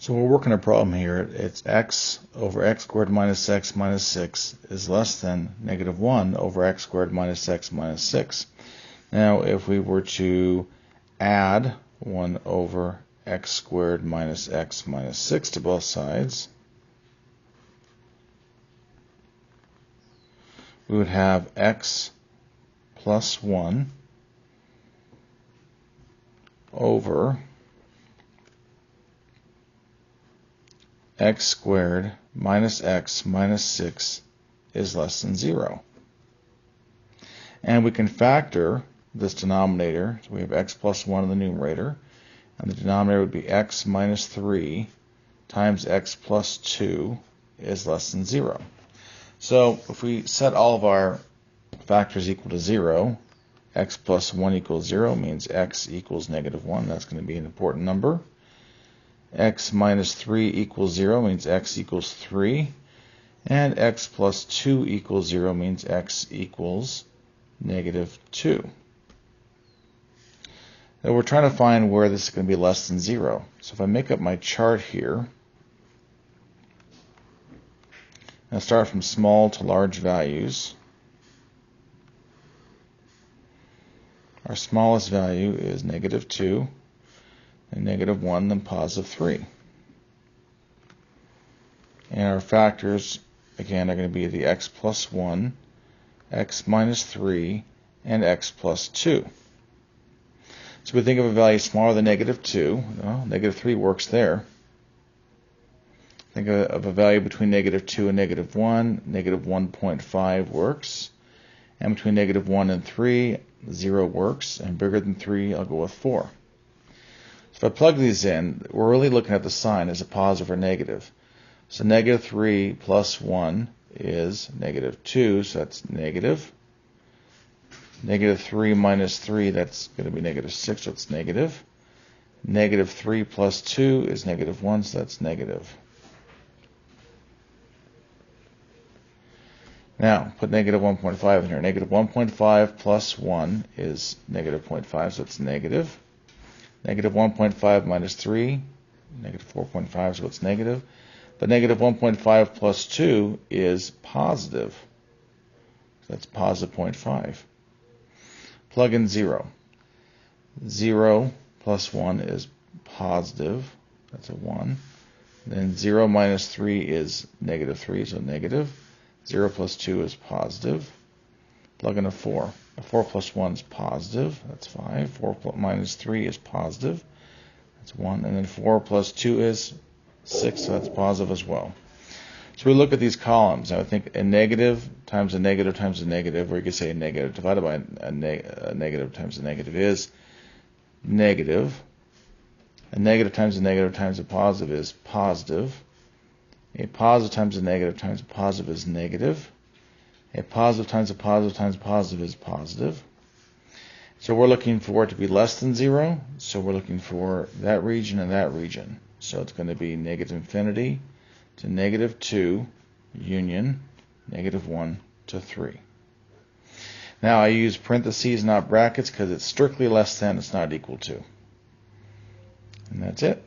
So we're working a problem here. It's x over x squared minus x minus 6 is less than negative 1 over x squared minus x minus 6. Now, if we were to add 1 over x squared minus x minus 6 to both sides, we would have x plus 1 over x squared minus x minus 6 is less than 0. And we can factor this denominator. So we have x plus 1 in the numerator, and the denominator would be x minus 3 times x plus 2 is less than 0. So if we set all of our factors equal to 0, x plus 1 equals 0 means x equals negative 1. That's going to be an important number. X minus 3 equals 0 means x equals 3. And x plus 2 equals 0 means x equals negative 2. Now we're trying to find where this is going to be less than 0. So if I make up my chart here, I'll start from small to large values. Our smallest value is negative 2, and negative 1, then positive 3. And our factors, again, are going to be the x plus 1, x minus 3, and x plus 2. So we think of a value smaller than negative 2. Well, negative 3 works there. Think of a value between negative 2 and negative 1. Negative 1.5 works. And between negative 1 and 3, 0 works. And bigger than 3, I'll go with 4. So if I plug these in, we're really looking at the sign as a positive or negative. So negative 3 plus 1 is negative 2, so that's negative. Negative 3 minus 3, that's going to be negative 6, so it's negative. Negative 3 plus 2 is negative 1, so that's negative. Now, put negative 1.5 in here. Negative 1.5 plus 1 is negative 0.5, so it's negative. Negative 1.5 minus 3, negative 4.5, so it's negative. But negative 1.5 plus 2 is positive. So that's positive 0.5. Plug in 0. 0 plus 1 is positive. That's a 1. Then 0 minus 3 is negative 3, so negative. 0 plus 2 is positive. Plug in a 4. A 4 plus 1 is positive. That's 5. 4 minus 3 is positive. That's 1. And then 4 plus 2 is 6, so that's positive as well. So we look at these columns. I would think a negative times a negative times a negative, or you could say a negative divided by a negative times a negative is negative. A negative times a negative times a positive is positive. A positive times a negative times a positive is negative. A positive times a positive times a positive is positive. So we're looking for it to be less than 0. So we're looking for that region and that region. So it's going to be negative infinity to negative 2 union negative 1 to 3. Now I use parentheses, not brackets, because it's strictly less than, it's not equal to. And that's it.